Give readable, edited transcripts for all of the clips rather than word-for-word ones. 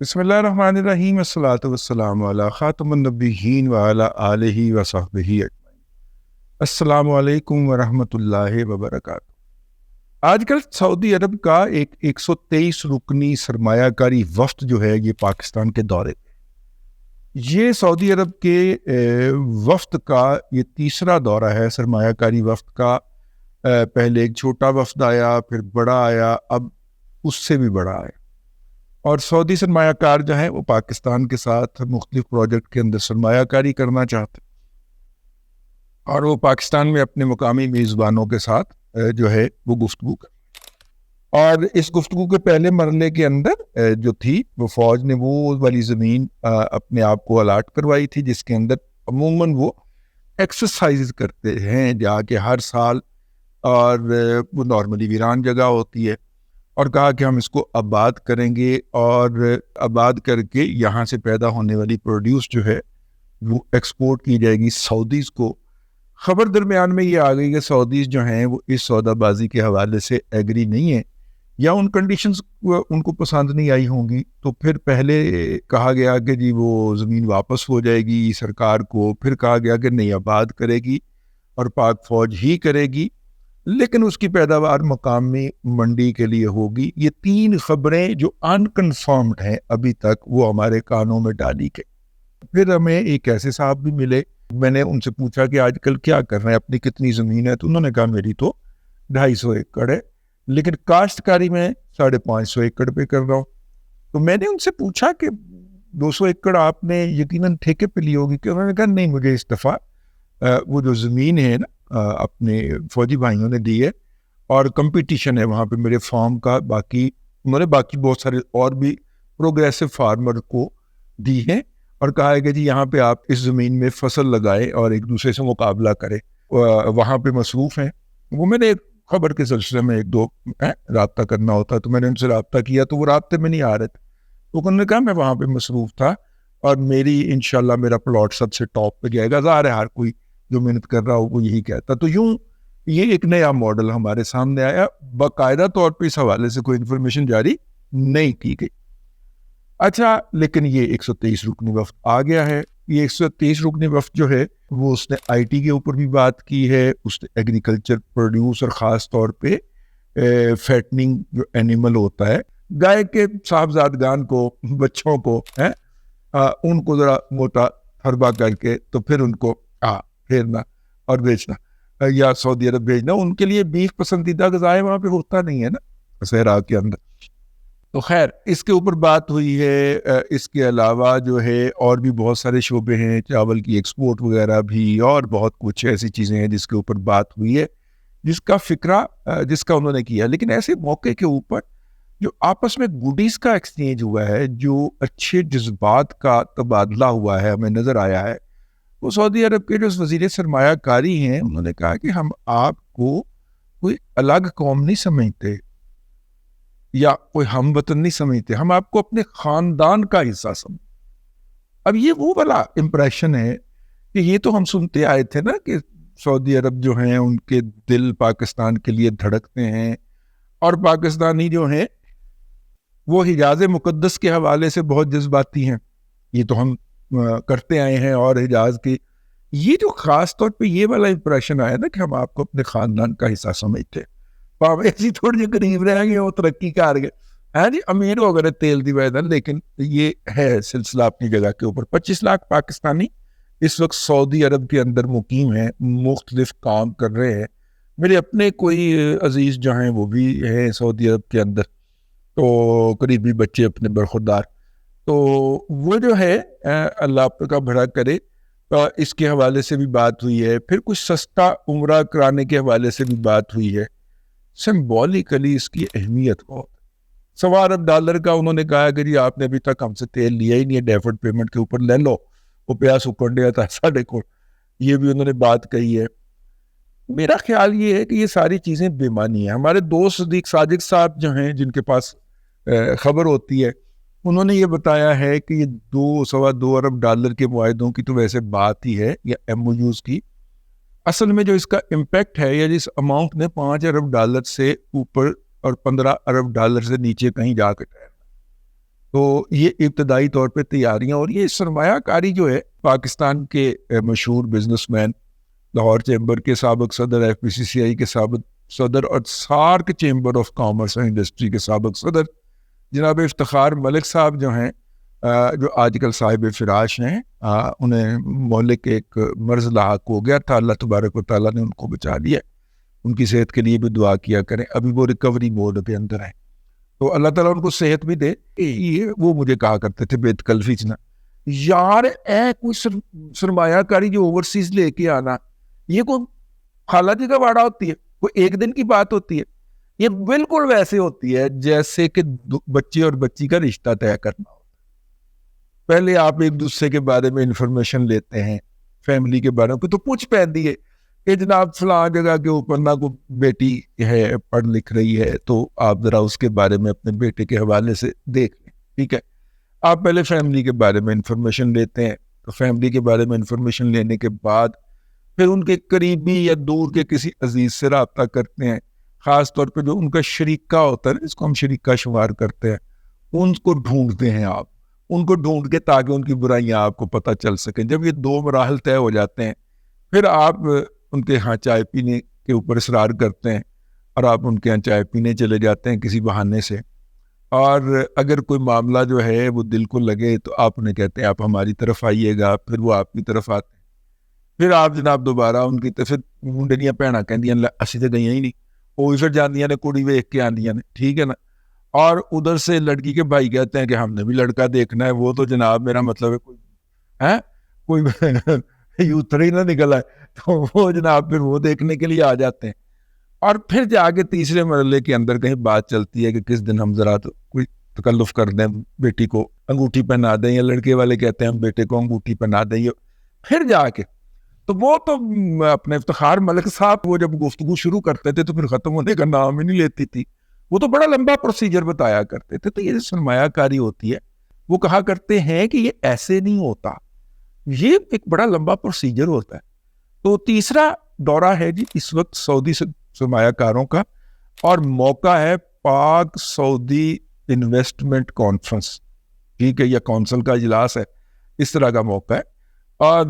بسم اللہ الرحمن الرحیم، الصلاۃ والسلام علی خاتم النبیین وعلی آلہ وصحبہ اجمعین۔ السلام علیکم ورحمۃ اللہ وبرکاتہ۔ آج کل سعودی عرب کا ایک 123 رکنی سرمایہ کاری وفد جو ہے یہ پاکستان کے دورے پہ۔ یہ سعودی عرب کے وفد کا یہ تیسرا دورہ ہے سرمایہ کاری وفد کا۔ پہلے ایک چھوٹا وفد آیا، پھر بڑا آیا، اب اس سے بھی بڑا آیا۔ اور سعودی سرمایہ کار جو ہیں وہ پاکستان کے ساتھ مختلف پروجیکٹ کے اندر سرمایہ کاری کرنا چاہتے ہیں، اور وہ پاکستان میں اپنے مقامی میزبانوں کے ساتھ جو ہے وہ گفتگو کر۔ اور اس گفتگو کے پہلے مرحلے کے اندر جو تھی وہ فوج نے وہ والی زمین اپنے آپ کو الاٹ کروائی تھی جس کے اندر عموماً وہ ایکسرسائز کرتے ہیں جا کے ہر سال، اور وہ نارملی ویران جگہ ہوتی ہے، اور کہا کہ ہم اس کو آباد کریں گے، اور آباد کر کے یہاں سے پیدا ہونے والی پروڈیوس جو ہے وہ ایکسپورٹ کی جائے گی سعودیز کو۔ خبر درمیان میں یہ آ گئی کہ سعودیز جو ہیں وہ اس سودا بازی کے حوالے سے ایگری نہیں ہیں، یا ان کنڈیشنز ان کو پسند نہیں آئی ہوں گی، تو پھر پہلے کہا گیا کہ جی وہ زمین واپس ہو جائے گی سرکار کو، پھر کہا گیا کہ نہیں آباد کرے گی اور پاک فوج ہی کرے گی، لیکن اس کی پیداوار مقامی منڈی کے لیے ہوگی۔ یہ تین خبریں جو انکنفرمڈ ہیں ابھی تک، وہ ہمارے کانوں میں ڈالی گئی۔ پھر ہمیں ایک ایسے صاحب بھی ملے، میں نے ان سے پوچھا کہ آج کل کیا کر رہے ہیں، اپنی کتنی زمین ہے؟ تو انہوں نے کہا میری تو 250 ایکڑ ہے، لیکن کاشتکاری میں 550 ایکڑ پہ کر رہا ہوں۔ تو میں نے ان سے پوچھا کہ 200 ایکڑ آپ نے یقیناً ٹھیکے پہ لی ہوگی، کہ انہوں نے کہا نہیں، مجھے اس دفعہ وہ جو زمین ہے نا اپنے فوجی بھائیوں نے دی ہے، اور کمپٹیشن ہے وہاں پہ میرے فارم کا، باقی انہوں نے باقی بہت سارے اور بھی پروگریسو فارمر کو دی ہیں، اور کہا ہے کہ جی یہاں پہ آپ اس زمین میں فصل لگائیں اور ایک دوسرے سے مقابلہ کریں، وہاں پہ مصروف ہیں۔ وہ میں نے ایک خبر کے سلسلے میں ایک دو رابطہ کرنا ہوتا، تو میں نے ان سے رابطہ کیا، تو وہ رابطے میں نہیں آ رہے تھے، تو انہوں نے کہا میں وہاں پہ مصروف تھا، اور میری انشاءاللہ میرا پلاٹ سب سے ٹاپ پہ جائے گا۔ ظاہر ہے ہر کوئی جو محنت کر رہا ہو وہ یہی کہتا۔ تو یوں یہ ایک نیا ماڈل ہمارے سامنے آیا، باقاعدہ طور پہ اس حوالے سے کوئی انفارمیشن جاری نہیں کی گئی۔ اچھا، لیکن یہ 123 رکنی وفد آ گیا ہے۔ یہ 123 رکنی وفد جو ہے وہ اس نے آئی ٹی کے اوپر بھی بات کی ہے، اس نے ایگریکلچر پروڈیوس اور خاص طور پہ فیٹننگ جو اینیمل ہوتا ہے، گائے کے صاحبزادگان کو، بچوں کو ان کو ذرا موٹا تھربا کر کے تو پھر ان کو پھیرنا اور بیچنا یا سعودی عرب بھیجنا، ان کے لیے بیف پسندیدہ غذا ہے، وہاں پہ ہوتا نہیں ہے نا صحرا کے اندر۔ تو خیر اس کے اوپر بات ہوئی ہے۔ اس کے علاوہ جو ہے اور بھی بہت سارے شعبے ہیں، چاول کی ایکسپورٹ وغیرہ بھی، اور بہت کچھ ایسی چیزیں ہیں جس کے اوپر بات ہوئی ہے، جس کا فکرہ جس کا انہوں نے کیا۔ لیکن ایسے موقع کے اوپر جو آپس میں گوڈیز کا ایکسچینج ہوا ہے، جو اچھے جذبات کا تبادلہ ہوا ہے، ہمیں نظر آیا ہے، وہ سعودی عرب کے جو وزیر سرمایہ کاری ہیں انہوں نے کہا کہ ہم آپ کو کوئی الگ قوم نہیں سمجھتے یا کوئی ہم وطن نہیں سمجھتے، ہم آپ کو اپنے خاندان کا حصہ سمجھتے۔ اب یہ وہ والا امپریشن ہے کہ یہ تو ہم سنتے آئے تھے نا کہ سعودی عرب جو ہیں ان کے دل پاکستان کے لیے دھڑکتے ہیں، اور پاکستانی جو ہیں وہ حجاز مقدس کے حوالے سے بہت جذباتی ہیں، یہ تو ہم کرتے آئے ہیں، اور حجاز کی یہ جو خاص طور پہ یہ والا امپریشن آیا نا کہ ہم آپ کو اپنے خاندان کا حصہ سمجھتے ہیں، ایسی تھوڑی جی قریب رہیں گے وہ ترقی کر گئے، ہے جی امیر ہو گئے تیل دی وجہ، لیکن یہ ہے سلسلہ اپنی جگہ کے اوپر۔ 25 لاکھ پاکستانی اس وقت سعودی عرب کے اندر مقیم ہیں، مختلف کام کر رہے ہیں۔ میرے اپنے کوئی عزیز جو ہیں وہ بھی ہیں سعودی عرب کے اندر، تو قریبی بچے اپنے برخوردار، تو وہ جو ہے اللہ آپ کا بھلا کرے، اس کے حوالے سے بھی بات ہوئی ہے۔ پھر کچھ سستا عمرہ کرانے کے حوالے سے بھی بات ہوئی ہے۔ سمبولیکلی اس کی اہمیت بہت، $100 کا انہوں نے کہا کہ جی آپ نے ابھی تک ہم سے تیل لیا ہی نہیں ہے، ڈیفرڈ پیمنٹ کے اوپر لے لو، وہ پیاس اکڑ گیا تھا ساڑھے کو، یہ بھی انہوں نے بات کہی ہے۔ میرا خیال یہ ہے کہ یہ ساری چیزیں بے معنی ہیں۔ ہمارے دوست صدیق ساجد صاحب جو ہیں جن کے پاس خبر ہوتی ہے، انہوں نے یہ بتایا ہے کہ یہ $2.25 ارب کے معاہدوں کی تو ویسے بات ہی ہے، یا ایم او یوز کی، اصل میں جو اس کا امپیکٹ ہے، یا جس اماؤنٹ نے $5 ارب سے اوپر اور $15 ارب سے نیچے کہیں جا کے ٹھہرنا، تو یہ ابتدائی طور پہ تیاریاں، اور یہ سرمایہ کاری جو ہے پاکستان کے مشہور بزنس مین، لاہور چیمبر کے سابق صدر، ایف پی سی سی آئی کے سابق صدر، اور SAARC chamber of commerce and industry کے سابق صدر جناب افتخار ملک صاحب جو ہیں، جو آج کل صاحب فراش ہیں، انہیں مہلک ایک مرض لاحق ہو گیا تھا، اللہ تبارک و تعالیٰ نے ان کو بچا لیا، ان کی صحت کے لیے بھی دعا کیا کریں، ابھی وہ ریکوری موڈ کے اندر ہیں، تو اللہ تعالیٰ ان کو صحت بھی دے۔ وہ مجھے کہا کرتے تھے بے تکلفی سے، یار کوئی سرمایہ کاری جو اوورسیز لے کے آنا، یہ کوئی خالہ جی کا واڑا ہوتی ہے، کوئی ایک دن کی بات ہوتی ہے، یہ بالکل ویسے ہوتی ہے جیسے کہ بچے اور بچی کا رشتہ طے کرنا ہوتا ہے۔ پہلے آپ ایک دوسرے کے بارے میں انفارمیشن لیتے ہیں، فیملی کے بارے میں، تو پوچھ پہن دیے کہ جناب فلاں جگہ کے اوپر نہ کوئی بیٹی ہے پڑھ لکھ رہی ہے، تو آپ ذرا اس کے بارے میں اپنے بیٹے کے حوالے سے دیکھ لیں، ٹھیک ہے۔ آپ پہلے فیملی کے بارے میں انفارمیشن لیتے ہیں، تو فیملی کے بارے میں انفارمیشن لینے کے بعد پھر ان کے قریبی یا دور کے کسی عزیز سے رابطہ کرتے ہیں، خاص طور پہ جو ان کا شریکہ ہوتا ہے، جس کو ہم شریکہ شمار کرتے ہیں، ان کو ڈھونڈتے ہیں آپ، ان کو ڈھونڈ کے تاکہ ان کی برائیاں آپ کو پتہ چل سکیں۔ جب یہ دو مراحل طے ہو جاتے ہیں، پھر آپ ان کے ہاں چائے پینے کے اوپر اصرار کرتے ہیں، اور آپ ان کے ہاں چائے پینے چلے جاتے ہیں کسی بہانے سے، اور اگر کوئی معاملہ جو ہے وہ دل کو لگے تو آپ انہیں کہتے ہیں آپ ہماری طرف آئیے گا، پھر وہ آپ کی طرف آتے ہیں، پھر آپ جناب دوبارہ ان کی طرف منڈنیاں پہنا کہندیاں اسی تو گئی ہی نہیں، وہ پھر جاندیاں نے کڑی ویکھ کے آندیاں نے، ٹھیک ہے نا، اور ادھر سے لڑکی کے بھائی کہتے ہیں کہ ہم نے بھی لڑکا دیکھنا ہے، وہ تو جناب میرا مطلب ہے کوئی یوتھڑی نہ نکلا ہے، تو وہ جناب پھر وہ دیکھنے کے لیے آ جاتے ہیں، اور پھر جا کے تیسرے مرحلے کے اندر کہیں بات چلتی ہے کہ کس دن ہم ذرا تو کوئی تکلف کر دیں، بیٹی کو انگوٹھی پہنا دیں، یا لڑکے والے کہتے ہیں ہم بیٹے کو انگوٹھی پہنا دیں، پھر جا کے تو وہ تو اپنے افتخار ملک صاحب وہ جب گفتگو شروع کرتے تھے تو پھر ختم ہونے کا نام ہی نہیں لیتی تھی، وہ تو بڑا لمبا پروسیجر بتایا کرتے تھے۔ تو یہ سرمایہ کاری ہوتی ہے، وہ کہا کرتے ہیں کہ یہ ایسے نہیں ہوتا، یہ ایک بڑا لمبا پروسیجر ہوتا ہے۔ تو تیسرا دورہ ہے جی اس وقت سعودی سرمایہ کاروں کا، اور موقع ہے پاک سعودی انویسٹمنٹ کانفرنس، ٹھیک ہے، یا کونسل کا اجلاس ہے، اس طرح کا موقع ہے، اور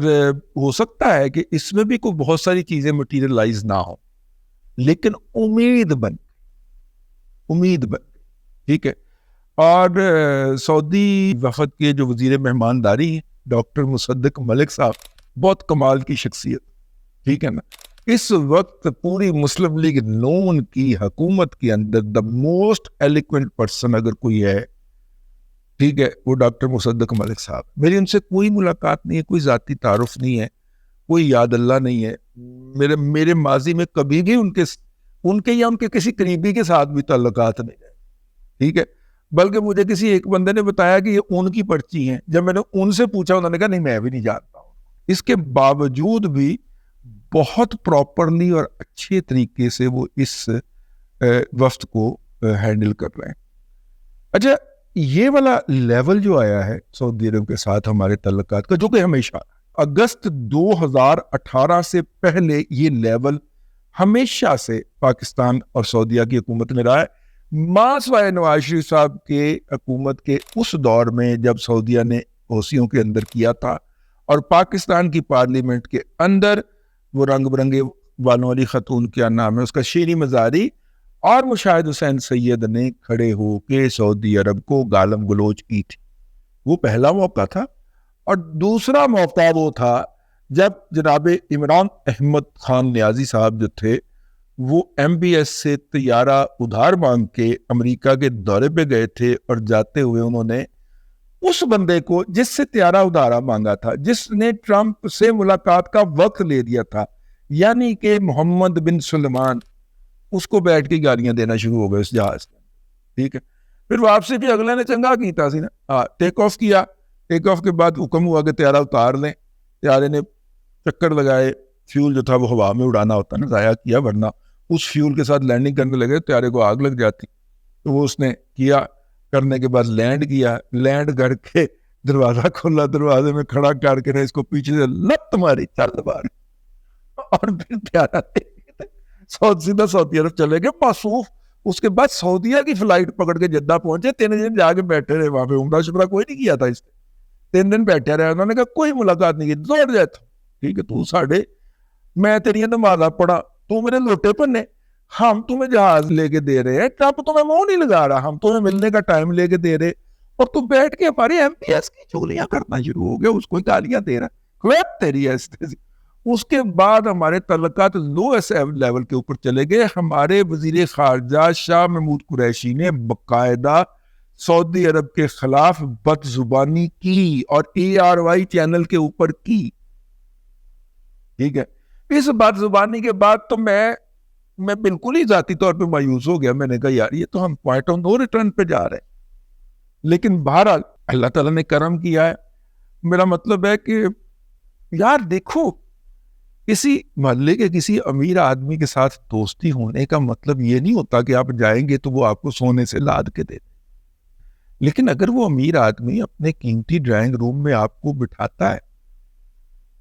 ہو سکتا ہے کہ اس میں بھی کوئی بہت ساری چیزیں مٹیریلائز نہ ہوں، لیکن امید بن، ٹھیک ہے۔ اور سعودی وفد کے جو وزیر مہمانداری ہیں ڈاکٹر مصدق ملک صاحب، بہت کمال کی شخصیت، ٹھیک ہے نا، اس وقت پوری مسلم لیگ نون کی حکومت کے اندر دا موسٹ ایلیکوینٹ پرسن اگر کوئی ہے، ٹھیک ہے، وہ ڈاکٹر مصدق ملک صاحب۔ میری ان سے کوئی ملاقات نہیں ہے، کوئی ذاتی تعارف نہیں ہے، کوئی یاد اللہ نہیں ہے، میرے ماضی میں کبھی بھی ان کے یا ان کے کسی قریبی کے ساتھ بھی تعلقات نہیں ہے، ٹھیک ہے، بلکہ مجھے کسی ایک بندے نے بتایا کہ یہ ان کی پرچی ہیں، جب میں نے ان سے پوچھا انہوں نے کہا نہیں میں بھی نہیں جانتا ہوں۔ اس کے باوجود بھی بہت پراپرلی اور اچھے طریقے سے وہ اس وفد کو ہینڈل کر رہے ہیں۔ اچھا، یہ والا لیول جو آیا ہے سعودی عرب کے ساتھ ہمارے تعلقات کا، جو کہ ہمیشہ اگست 2018 سے پہلے یہ لیول ہمیشہ سے پاکستان اور سعودیہ کی حکومت میں رہا ہے، ماسوائے نواز شریف صاحب کے حکومت کے اس دور میں جب سعودیہ نے حوثیوں کے اندر کیا تھا، اور پاکستان کی پارلیمنٹ کے اندر وہ رنگ برنگے والوں والی خاتون، کیا نام ہے اس کا، شیریں مزاری اور مشاہد حسین سید نے کھڑے ہو کے سعودی عرب کو گالم گلوچ کی تھی، وہ پہلا موقع تھا۔ اور دوسرا موقع وہ تھا جب جناب عمران احمد خان نیازی صاحب جو تھے، وہ ایم بی ایس سے طیارہ ادھار مانگ کے امریکہ کے دورے پہ گئے تھے، اور جاتے ہوئے انہوں نے اس بندے کو جس سے طیارہ ادھارا مانگا تھا، جس نے ٹرمپ سے ملاقات کا وقت لے دیا تھا، یعنی کہ محمد بن سلمان، اس کو بیٹھ کے گالیاں دینا شروع ہو گئے اس جہاز میں، ٹھیک ہے۔ پھر واپسی بھی اگلے نے چنگا کیتا سی نا، ٹیک آف کیا، ٹیک آف کے بعد حکم ہوا کہ طیارہ اتار لیں، طیارے نے چکر لگائے، فیول جو تھا وہ ہوا میں اڑانا ہوتا نا، ضائع کیا، ورنہ اس فیول کے ساتھ لینڈنگ کرنے لگے طیارے کو آگ لگ جاتی، تو وہ اس نے کیا، کرنے کے بعد لینڈ کیا، لینڈ کر کے دروازہ کھولا، دروازے میں کھڑا کر کے اس کو پیچھے سے لت ماری، چل بار، اور پھر طیارہ سیدھا سعودی عرب چلے گئے، اس کے بعد سعودیہ کی فلائٹ پکڑ کے جدہ پہنچے, 3 دن جا کے بیٹھے رہے وہاں پہ, عمرہ شمرہ کوئی نہیں کیا تھا اس نے, 3 دن بیٹھے رہے. انہوں نے کہا کوئی ملاقات نہیں کی, دوڑ جائے تھا, ٹھیک ہے تو ساڑھے, میں تیری نمازہ پڑھا, تو میرے لوٹے پنے, ہم تمہیں جہاز لے کے دے رہے ہیں, ٹرمپ تمہیں منہ نہیں لگا رہا, ہم تمہیں ملنے کا ٹائم لے کے دے رہے, اور تم بیٹھ کے ہماری ایم پی ایس کی چغلیاں کرنا شروع ہو گیا, اس کو گالیاں دے رہا, کویت تیری ایسے. اس کے بعد ہمارے تعلقات لوئسٹ لیول کے اوپر چلے گئے. ہمارے وزیر خارجہ شاہ محمود قریشی نے باقاعدہ سعودی عرب کے خلاف بد زبانی کی, اور ARY چینل کے اوپر کی, ٹھیک ہے. اس بد زبانی کے بعد تو میں بالکل ہی ذاتی طور پہ مایوس ہو گیا. میں نے کہا یار یہ تو ہم پوائنٹ آف نو ریٹرن پہ جا رہے ہیں. لیکن بہرحال اللہ تعالیٰ نے کرم کیا ہے. میرا مطلب ہے کہ یار دیکھو, کسی محلے کے کسی امیر آدمی کے ساتھ دوستی ہونے کا مطلب یہ نہیں ہوتا کہ آپ جائیں گے تو وہ آپ کو سونے سے لاد کے دے. لیکن اگر وہ امیر آدمی اپنے قیمتی ڈرائنگ روم میں آپ کو بٹھاتا ہے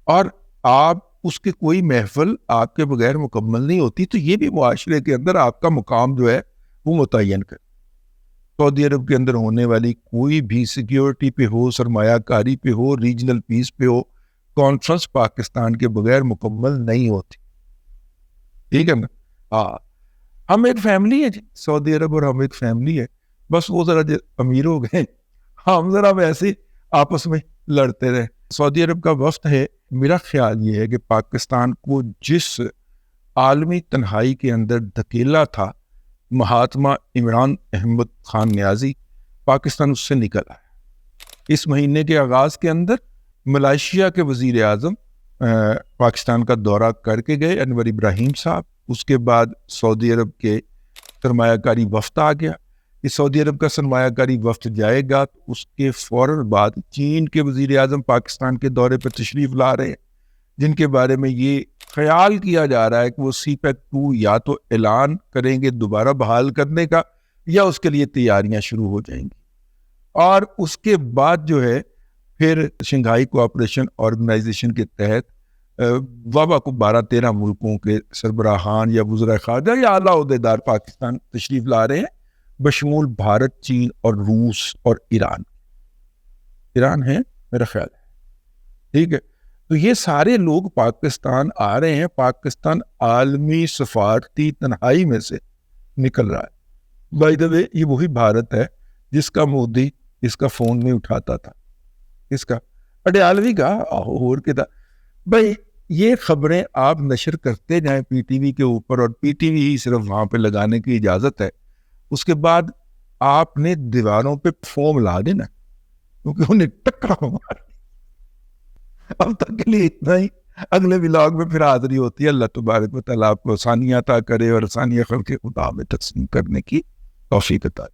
اور آپ اس کے کوئی محفل آپ کے بغیر مکمل نہیں ہوتی, تو یہ بھی معاشرے کے اندر آپ کا مقام جو ہے وہ متعین کر. سعودی عرب کے اندر ہونے والی کوئی بھی سیکیورٹی پہ ہو, سرمایہ کاری پہ ہو, ریجنل پیس پہ ہو, کانفرنس پاکستان کے بغیر مکمل نہیں ہوتی, ٹھیک ہے نا. ہاں ہم ایک فیملی ہے جی, سعودی عرب اور ہم ایک فیملی ہے, بس وہ ذرا امیر ہو گئے, ہم ذرا ویسے آپس میں لڑتے رہے. سعودی عرب کا وفد ہے, میرا خیال یہ ہے کہ پاکستان کو جس عالمی تنہائی کے اندر دھکیلا تھا مہاتما عمران احمد خان نیازی, پاکستان اس سے نکل آیا. اس مہینے کے آغاز کے اندر ملائیشیا کے وزیر اعظم پاکستان کا دورہ کر کے گئے, انور ابراہیم صاحب. اس کے بعد سعودی عرب کے سرمایہ کاری وفد آ گیا. اس سعودی عرب کا سرمایہ کاری وفد جائے گا تو اس کے فوراً بعد چین کے وزیر اعظم پاکستان کے دورے پر تشریف لا رہے ہیں, جن کے بارے میں یہ خیال کیا جا رہا ہے کہ وہ CPEC-2 یا تو اعلان کریں گے دوبارہ بحال کرنے کا, یا اس کے لیے تیاریاں شروع ہو جائیں گی. اور اس کے بعد جو ہے پھر شنگھائی کوآپریشن آرگنائزیشن کے تحت وبا کو 12-13 ملکوں کے سربراہان یا وزراء خارجہ یا اعلیٰ عہدیدار پاکستان تشریف لا رہے ہیں, بشمول بھارت, چین اور روس اور ایران. ایران ہے میرا خیال ہے, ٹھیک ہے. تو یہ سارے لوگ پاکستان آ رہے ہیں. پاکستان عالمی سفارتی تنہائی میں سے نکل رہا ہے. بائی دا وے یہ وہی بھارت ہے جس کا مودی اس کا فون نہیں اٹھاتا تھا, اس کا اڈیالوی کا اور کے تھا. بھائی یہ خبریں آپ نشر کرتے جائیں PTV کے اوپر, اور PTV ہی صرف وہاں پہ لگانے کی اجازت ہے. اس کے بعد آپ نے دیواروں پہ فوم لا دینا, کیونکہ انہیں ٹکرا مار. اب تک کے لیے اتنا ہی, اگلے ولاگ میں پھر حاضری ہوتی ہے. اللہ تبارک و تعالیٰ آپ کو آسانیاں عطا کرے اور آسانیاں خلق خدا میں تقسیم کرنے کی توفیق عطا.